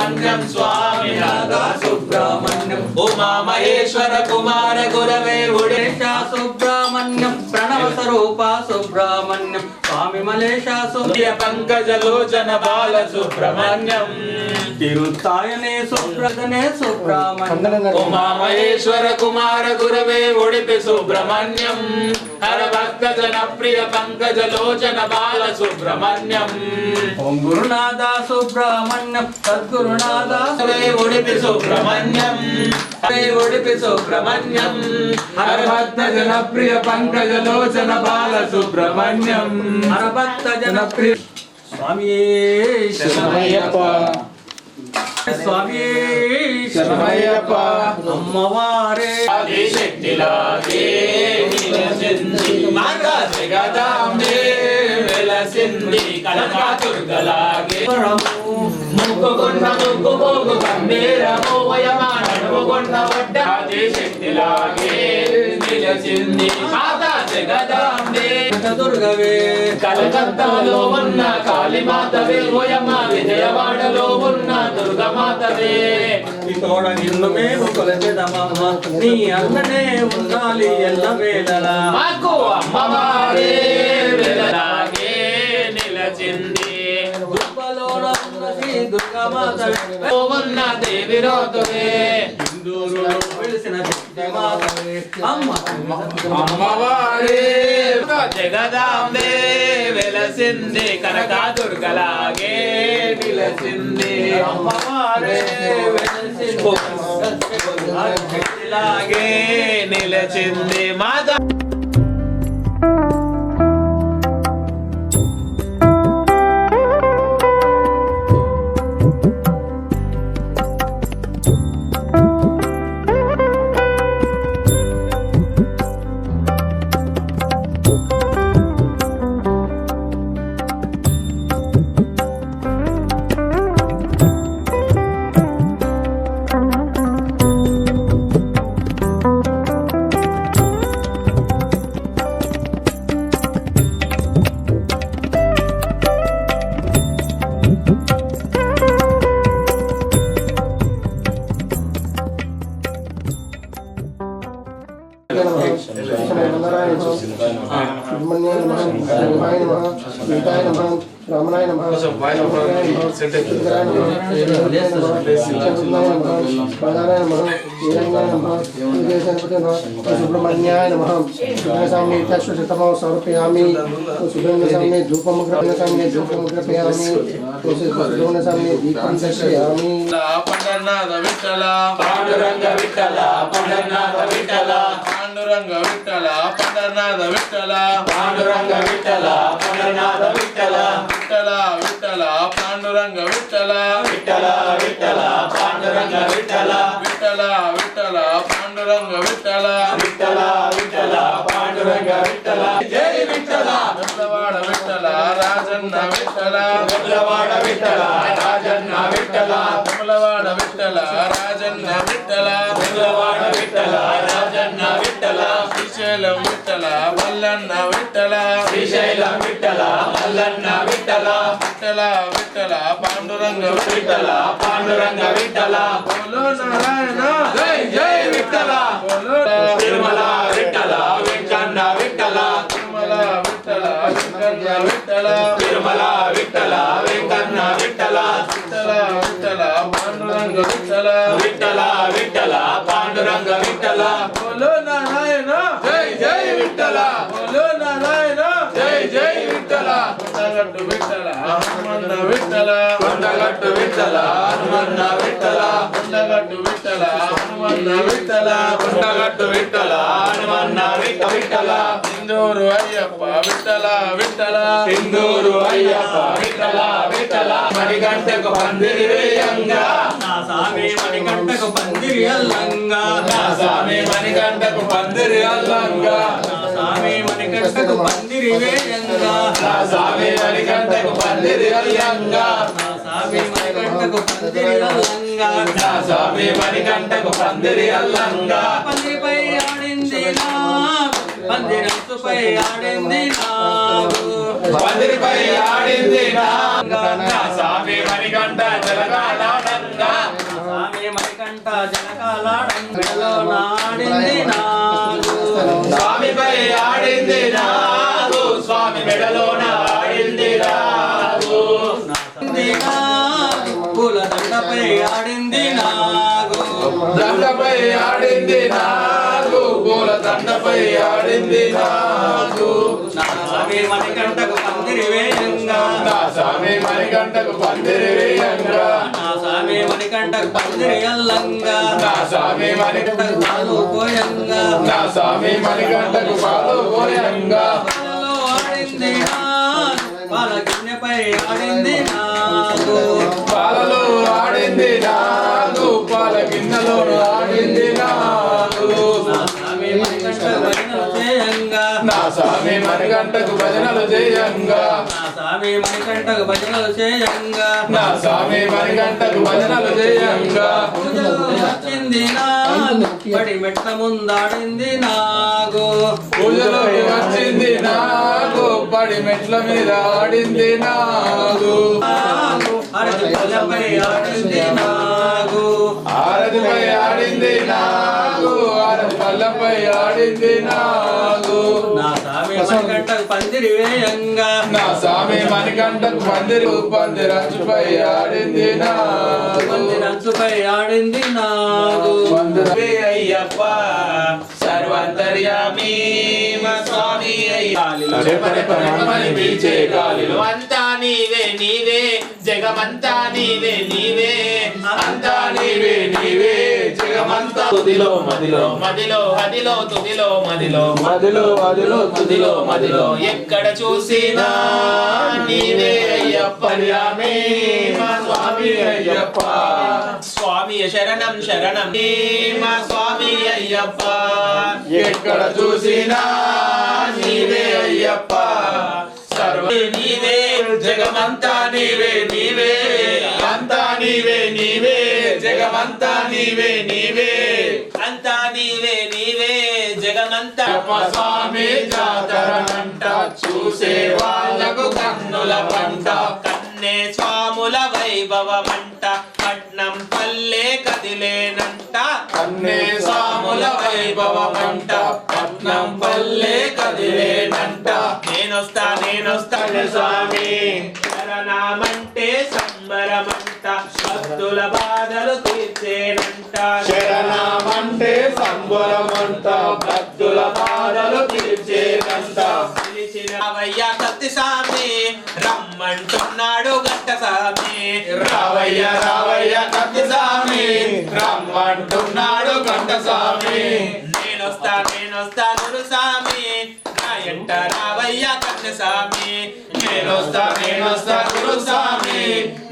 సుబ్రహ్మణ్యం స్వామి నాదా సుబ్రహ్మణ్యం ఉమా మహేశ్వర కుమార గురవే ఉడేశ సుబ్రహ్మణ్యం ప్రణవ స్వరూప సుబ్రహ్మణ్యం స్వామి మలేశ సూర్య పంకజ లోచన బాల సుబ్రహ్మణ్యం తిరుతాయనే సుబ్రదనే సుబ్రహ్మణ్యం ఉమా మహేశ్వర కుమార గురవే ఉడిపి సుబ్రహ్మణ్యం హర భక్త జన ప్రియ పంకజ లోచన బాల సుబ్రహ్మణ్యం ఓం గురునాథ సుబ్రహ్మణ్యం సద్గురునాథ ఉడిపి సుబ్రహ్మణ్యం ఉడిపి సుబ్రహ్మణ్యం హర భక్త జన ప్రియ పంకజ లోచన బాల సుబ్రహ్మణ్యం హర భక్త జన ప్రియ స్వామి శరణమయ్యప్ప స్వామి శరణమయ్యప్ప అమ్మవారే ఆదిశక్తిలాగే నిలసింది మాతా జగదాంబే వెలసింది కనకదుర్గలాగే ముక్కుకొండ ముక్కుపోగు కందేరమో వయమానడుకొండ వడ్డ ఆదిశక్తిలాగే నిలసింది మాతా జగదాంబే దుర్గవే కలకత్తాలో ఉన్న కాళీమాతవే ఓయమ్మ విజయవాడలో ఉన్న దుర్గమాతవే తోడ నిన్ను మేము కొలచెదమమ్మ నీ అన్ననే ఉండాలి ఎల్ల వేళలా మాకు అమ్మవారే వెలలాగే నిలచింది దుర్గలోన ఉన్న శ్రీ దుర్గమాతవే ఉన్న దేవి రోతువే హిందూరులో వెలిసిన శక్తి మాతవే అమ్మవారే జగదాంబే వెలసింది కనకదుర్గలాగే నిలసింది అమ్మవారే వెలసింది నిలచింది మాతా रामनाय नमः सुब्रह्मण्याय नमः सुब्रह्मण्य तमो समर्पयामि सुब्रह्मण्य सामने धूपमुग्रहण सामने धूपमुग्रहयामि सुब्रह्मण्य सामने दीपं दर्शयामि पंडरनाथ विठ्ठल पांडुरंग विठ्ठल पंडरनाथ विठ्ठल पांडुरंग विठ्ठल पंडरनाथ विठ्ठल पांडुरंग विठ्ठल पंडरनाथ विठ्ठल विठ्ठल विठ्ठल पांडुरंग विठ्ठल विठ्ठल विठ्ठल पांडुरंग विठ्ठल विठ्ठल विठ्ठल पांडुरंग विठ्ठल विठ्ठल विठ्ठल पांडुरंग विठ्ठल जय विठ्ठल वेमुलवाड विठ्ठल राजन्न विठ्ठल वेमुलवाड विठ्ठल राजन्न विठ्ठल वेमुलवाड विठ्ठल राजन्न विठ्ठल वेमुलवाड विठ्ठल राजन्न विठ्ठल श्रीशैलम विठ्ठल मल्लन्न विठ्ठल श्रीशैलम विठ्ठल मल्लन्न विठ्ठल विठ्ठल विठ्ठल पांडुरंग विठ्ठल पांडुरंग विठ्ठल बोलो नारायण जय जय विठ्ठल बोलो तिरुमल विठ्ठल वेंकन्न विठ्ठल तिरुमल विठ्ठल वेंकन्न विठ्ठल तिरुमल विठ्ठल वेंकन्न विठ्ठल विठ्ठल विठ्ठल पांडुरंग विठ्ठल विठ्ठल विठ्ठल पांडुरंग विठ्ठल बोलो नारायण जय जय विठ्ठल बोलो नारायण जय जय विठ्ठल కొండగట్టు విఠల హనుమన్న విఠల కొండగట్టు విఠల హనుమన్న విఠల కొండగట్టు విఠల హనుమన్న విఠల కొండగట్టు విఠల హనుమన్న విఠల సింధూరు అయ్యప్ప విఠల విఠల సింధూరు అయ్యప్ప విఠల విఠల మణికంఠకు పందిరి వేయంగా నా స్వామి మణికంఠకు పందిరి అల్లంగా నా స్వామి మణికంఠకు పందిరి అల్లంగా నా స్వామి మణికంఠకు పందిరి వేయంగా నా స్వామి మణికంఠకు పందిరి అల్లంగా నా స్వామి మణికంఠకు పందిరి అల్లంగా నా స్వామి మణికంఠకు పందిరి అల్లంగా పందిరిపై ఆడింది నా పందిరంతుపై ఆడింది నాగు పందిరిపై ఆడింది నా స్వామి మణికంఠ జలగానంగా ఆడింది నాగు స్వామిపై ఆడింది నాగు స్వామి మెడలోన ఆడింది నాగు పూల దండపై ఆడింది నాగు దండపై ఆడింది నాగు పూల దండపై ఆడింది నాగు నా స్వామి మణికంఠకు పందిరి వేయంగా నా స్వామి మణికంఠకు పందిరి వేయంగా నా స్వామి మణికంఠకు పందిరి అల్లంగా నా స్వామి మణికంఠకు పాలు పోయంగా నా స్వామి మణికంఠకు పాలు పోయంగా పాలలో ఆడింది నాగు పాల గిన్నెపై ఆడింది నాగు పాలలో ఆడింది నాగు పాల గిన్నెలో ఆడింది నాగు నా స్వామి మణికంఠకు భజనలు చేయంగా నా స్వామి మణికంఠకు భజనలు చేయంగా నా స్వామి మణికంఠకు భజనలు చేయంగా నా స్వామి మణికంఠకు భజనలు చేయంగా పూజలు వచ్చింది నాగు పడి మెట్ల ముందాడింది నాగు పూజలోకి వచ్చింది నాగు పడి మెట్ల మీద ఆడింది నాగు అరటి పళ్ళపై ఆడింది నాగు ఆరతిపై ఆడింది నాగు ఆరతి పళ్ళపై ఆడింది నాగు నా స్వామి మణికంఠకు పందిరి వేయంగా నా స్వామి మణికంఠకు పందిరంచుపై ఆడింది నాగు పందిరంచుపై ఆడింది నాగు వందరే అయ్యప్ప సర్వంతర్యామి మా స్వామి అయ్యాలిలో రెపరెపరెపమని పీల్చే గాలిలో అంతా నీవే నీవే జగమంతా నీవే నీవే అంతా నీవే నీవే జగమంతా తుదిలో మదిలో మదిలో హదిలో తుదిలో మదిలో మదిలో మదిలో తుదిలో మదిలో ఎక్కడ చూసినా నీవే అయ్యప్ప రామే మా స్వామి అయ్యప్ప స్వామి శరణం శరణం మా స్వామి అయ్యప్ప ఎక్కడ చూసినా నీవే అయ్యప్ప సర్వ నీవే జగమంతా నీవే నీవే అంతా నీవే నీవే జగమంతా నీవే నీవే అంతా నీవే నీవే జగమంతా స్వామి జాతరనంట చూసే వాళ్ళకు కన్నుల పంట కన్నే స్వాముల వైభవమంట పట్నం పల్లె కదిలేనంట కన్నే స్వాముల వైభవమంట పట్నం పల్లె కదిలేనంట నేనొస్తా స్వామి శరణమంటే సంబరమంట భక్తుల బాధలు తీర్చేనంట శరణమంటే సంబరమంట భక్తుల బాధలు తీర్చేనంట పిలిచిన రావయ్య కత్తి స్వామి రమ్మంటున్నాడు గట్ట స్వామి రావయ్య రావయ్య కత్తి స్వామి రమ్మంటున్నాడు గట్ట స్వామి నేనొస్తా గురు స్వామి నా ఎంట రావయ్య కత్తి స్వామి నేనొస్తా గురు స్వామి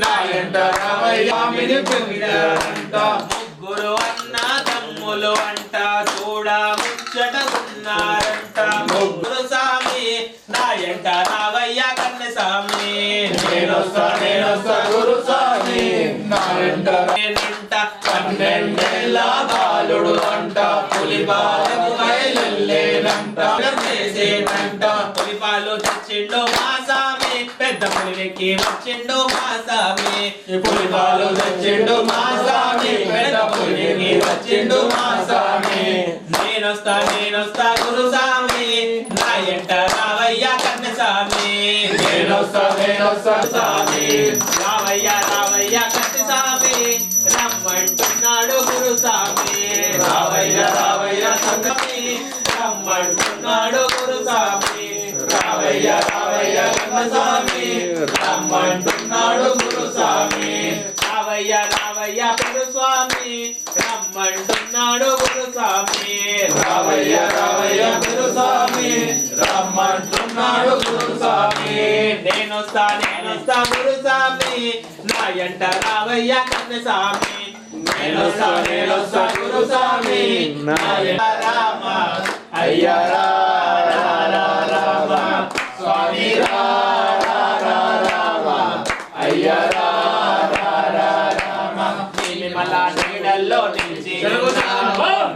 నా ఎంట రావయ్య స్వామిని పొందారంట ముగ్గురు అన్న తమ్ములు అంట చూడ ముచ్చట ఉన్నారంట ముగ్గురు స్వామి నా ఎంట రావయ్య కన్నె స్వామి నేనొస్తా గురు స్వామి నా వెంట నేనంట 12 బాలుడు అంట పులిపాలకు బయలులేనంట చేసేనంట పులిపాలు తెచ్చిండు మా స్వామి పెద్ద పులికి వచ్చిండు మా స్వామి పులిపాలు తెచ్చిండు మా స్వామి పెద్ద పులికి వచ్చిండు మా స్వామి నేనొస్తా గురు స్వామి నా ఎంట రావయ్య కన్నె స్వామి నేనొస్తా స్వామి రావయ్య కన్నె స్వామి రమ్మంటున్నాడు గురు స్వామి రావయ్య కన్నె రమ్మంటున్నాడు గురు స్వామి రావయ్య కన్నె స్వామి రమ్మంటున్నాడు గురు స్వామి రావయ్య పెరు స్వామి రమ్మంటున్నాడు గురు స్వామి రావయ్య పెరు స్వామి రమ్మంటున్నాడు గురు స్వామి నేనొస్తా గురు స్వామి నా ఎంట రావయ్య కన్నె స్వామి నేనొస్తా గురు స్వామి నా ఎంట రామ అయ్య రామ స్వామి రామ అయ్య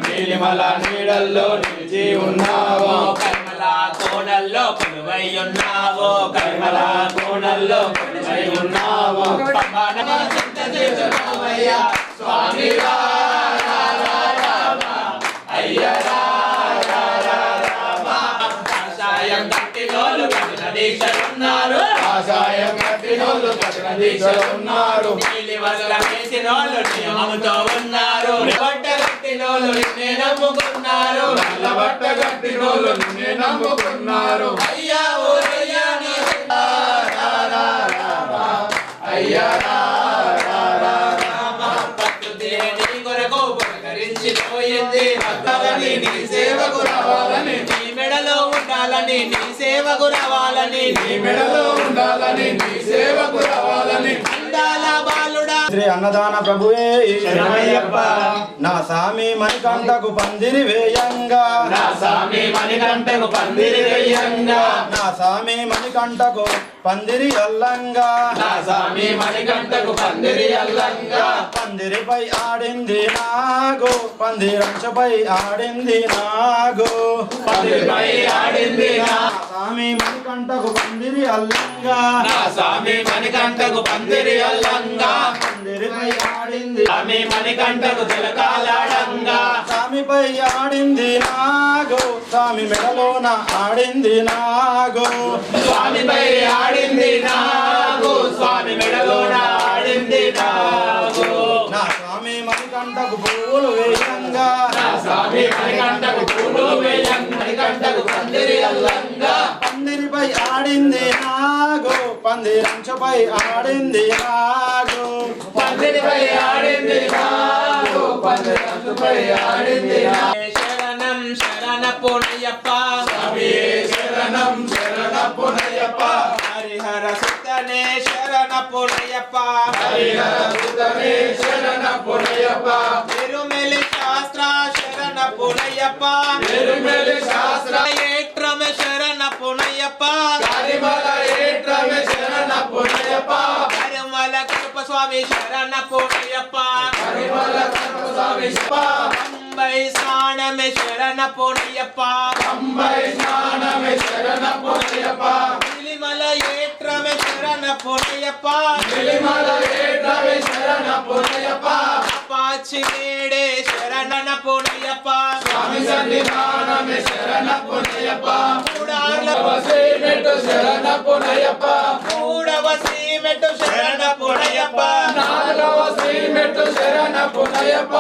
నీలిమల నీడల్లో నిలిచి ఉన్నావో కర్మల కోణల్లో కొలువై ఉన్నావో కర్మల కోణల్లో కొలువై ఉన్నావో స్వామి రామ అయ్య కాషాయం కట్టినోళ్ళు కఠిన దీక్షలున్నారు కాషాయం కట్టినోళ్ళు కఠిన దీక్షలున్నారు నీలి వస్త్రం వేసినోళ్ళు నియమముతో ఉన్నారు బట్ట కట్టినోళ్ళు నిన్నే నమ్ముకున్నారు నల్ల బట్ట కట్టినోళ్ళు నిన్నే నమ్ముకున్నారు అయ్యా ఓరయ్యా నీ అయ్యా భక్తు నీ కొరకు పురకరించిపోయింది భక్తులని నీ సేవకు రావాలని నీ మెడలో ఉండాలని నీ సేవకు రావాలని నీ మెడలో ఉండాలని నీ సేవకు రావాలని అందాల బాలుడా శ్రీ అన్నదాన ప్రభువే శరణమయ్యప్ప. నా సామి మణికంఠకు పందిరి వేయంగా నా స్వామి మణికంఠకు పందిరి వేయంగా నా సామి మణికంఠకు పందిరి అల్లంగా నా స్వామి మణికంఠకు పందిరి అల్లంగా పందిరిపై ఆడింది నాగు పందిరంచపై ఆడింది నాగు పందిరిపై ఆడింది నా సామి మణికంఠకు పందిరి అల్లంగా నా స్వామి మణికంఠకు పందిరి అల్లంగా పందిరిపై ఆడింది స్వామి మణికంఠకు తిలకాలాడంగా స్వామిపై ఆడింది నాగు స్వామి మెడలోన ఆడింది నాగు స్వామిపై ఆడింది నాగు స్వామి మెడలోన ఆడింది నాగు నా స్వామి మణికంఠకు పువ్వులు వేయంగా నా స్వామి మణికంఠకు పూలు వేయంగా మణికంఠకు పందిరి అల్లంగా పందిరిపై ఆడింది నాగు పందిరంచపై ఆడింది నాగు పందిరిపై ఆడింది నాగు పందిరంచుపై ఆడింది నాగు శరణం శరణపునయ్యప్ప శరణం శరణపునయ్యప్ప హరిహర సుతనే శరణపునయ్యప్ప హరిహరసుతనే శరణపునయ్యప్ప తిరుమెలి శాస్త్ర శరణపునయ్యప్ప తిరుమలి శాస్త్ర ఏట్రమ శరణపునయ్యప్ప కరిమల ఏట్రమే శరణపునయ్యప్ప కరిమల కృప స్వామి శరణపునయ్యప్ప కరిమల కనపస్వామి అంబై స్నానమే శరణపునయ్యప్ప అంబై స్నానమే శరణపునయ్యప్ప తిరుమల ఏట్రమ శరణపునయ్యప్ప తిరుమల ఏట్రమే శరణపునయ్యప్ప అపాచి నేడే శరణపునయ్యప్ప స్వామి సన్నిధానమే శరణపునయ్యప్ప మూడార్ల వసీమెట్టు శరణపునయ్యప్ప మూడవ సీమెట్టు శరణపునయ్యప్ప నాలుగవ శ్రీమెట్టు శరణపునయ్యప్ప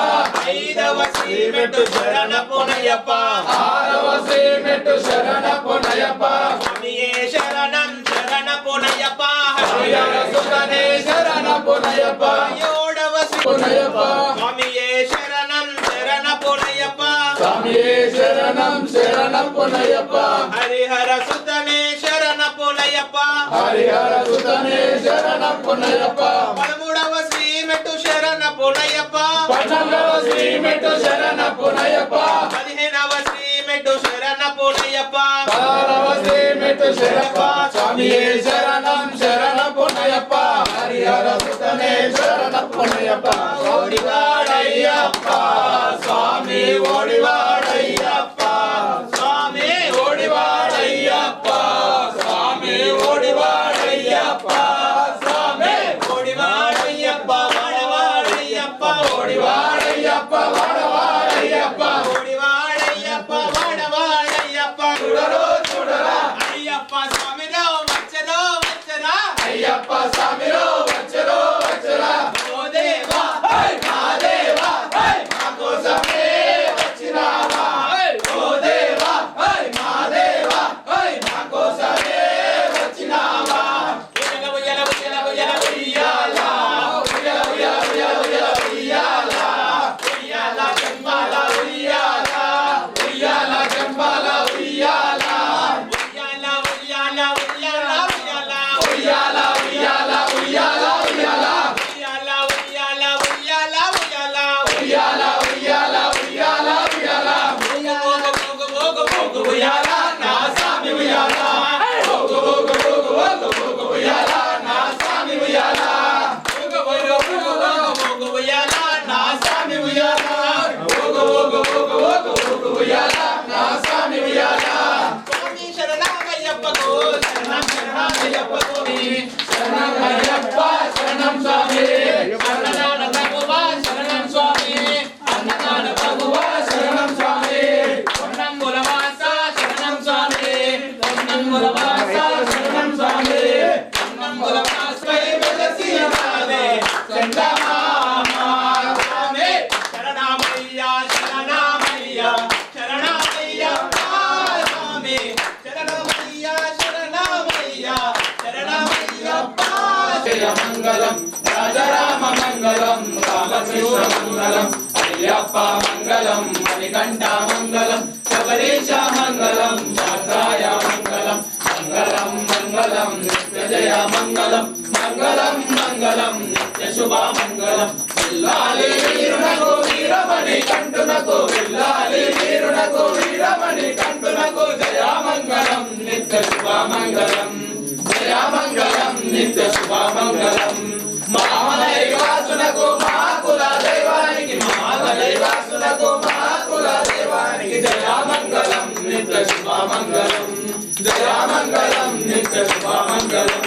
ఐదవ సీమెట్టు శరణపునయ్యప్ప ఆరవ శ్రీమెట్టు శరణపునయ్యప్ప స్వామియే శరణం శరణపునయ్యప్ప హరిహరసుతనే శరణపునయ్యప్ప ఏడవ పునయ్యప్ప స్వామియే శరణం శరణపునయ్యప్ప స్వామియే శరణం శరణపునయ్యప్ప హరిహర సుతనే శరణపునయ్యప్ప హరిహరసుతనే శరణపునయ్యప్ప పదమూడవ శ్రీమెట్టు శరణపునయ్యప్ప పన్నెండవ శ్రీమెట్టు శరణపునయ్యప్ప పదిహేనవ శ్రీమెట్టు శరణపునయ్యప్ప పదహారవ శ్రీమెట్టు శరణప్ప స్వామియే శరణం శరణపునయ్యప్ప హరిహరసుతనే శరణపునయ్యప్ప ఓడివాడయ్యప్ప స్వామి ఓడివాడయ్యప్ప స్వామి ఓడివాడయ్యప్ప స్వామి ఓడివాడయ్యప్ప స్వామి ఓడివాడయ్యప్ప వాడవాడయ్యప్ప ఓడివాడయ్యప్ప వాడవాడయ్యప్ప ఓడివాడయ్యప్ప వాడవాడయ్యప్ప చూడరో చూడరా అయ్యప్ప స్వామిలో వచ్చరో వచ్చరా అయ్యప్ప స్వామిలో వచ్చరో వచ్చరా ఓ దేవా హై మా దేవా హై మా కోసమే వచ్చినావా ఓ దేవా హై మా దేవా హై మా కోసమే వచ్చినావా ఉయ్యాల ఉయ్యాల ఉయ్యాల ఉయ్యాల ఉయ్యాల ఉయ్యాల ఉయ్యాల ఉయ్యాల ఉయ్యాల ఉయ్యాల జంబాల ఉయ్యాల ఉయ్యాల జంబాల ఉయ్యాల ఉయ్యాల ఉయ్యాల ఉయ్యాల ఉయ్యాల ఉయ్యాల ఉయ్యాల ఉయ్యాల ఉయ్యాల ఉయ్యాల ఉయ్యాల ఉయ్యాల ఉయ్యాల ఉయ్యాల ఉయ్యాల ఉయ్యాల ఉయ్యాల మోగు మోగు మోగు ఉయ్యాల నా స్వామి ఉయ్యాల ఓగు ఓగు ఓగు ఓగు ఓగు ఉయ్యాల నా స్వామి ఉయ్యాల మోగు మోగు మోగు ఉయ్యాల నా స్వామి ఉయ్యాల ఓగు ఓగు ఓగు ఓగు ఓగు ఉయ్యాల నా స్వామి ఉయ్యాల స్వామి శరణమయ్యప్పకు శరణం శరణమయ్యప్పకు శరణం అయ్యప్ప శరణం స్వామి అన్నదాన ప్రభువా శరణం స్వామి అన్నదాన ప్రభువా శరణం స్వామి పొన్నంబుల వాస శరణం మంగళం రామకృష్ణ మంగళం అయ్యప్ప మంగళం మణికంఠ మంగళం శబరీశ మంగళం శాస్త్రాయ మంగళం మంగళం మంగళం నిత్య జయ మంగళం మంగళం మంగళం నిత్య శుభ మంగళం విల్లాలి వీరునకు వీరమణి కంఠునకు విల్లాలి వీరునకు వీరమణి కంఠునకు జయ మంగళం నిత్య శుభ మంగళం జయ మంగళం నిత్య శుభ మంగళం మహాలైవాసునకు మహాకుల దైవానికి మహాలైవాసునకు మహాకుల దైవానికి జయ మంగళం నిత్య శుభ మంగళం జయ మంగళం నిత్య శుభ మంగళం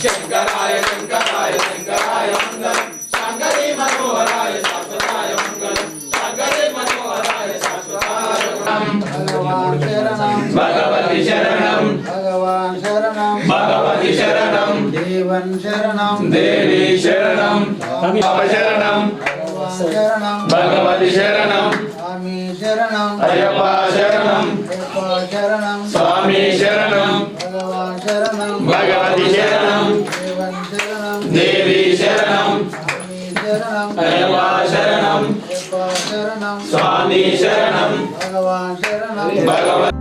శంకరాయ శంకరాయ శంకరాయ మంగళం శంకరీ మనోహరాయ శాశ్వతాయ మంగళం శంకరీ మనోహరాయ శాశ్వతాయ భగవాన్ శరణం భగవతి శరణం భగవాన్ శరణం భగవతి శరణం దేవన్ శరణం దేవి శరణం బాబా శరణం భగవాన్ శరణం భగవతి శరణం స్వామి శరణం అయ్యప్ప శరణం అయ్యప్ప శరణం స్వామి శరణం భగవాన్ శరణం భగవతి శరణం దేవన్ శరణం దేవి శరణం స్వామి శరణం అయ్యప్ప శరణం అయ్యప్ప శరణం స్వామి శరణం భగవాన్ శరణం భగవతి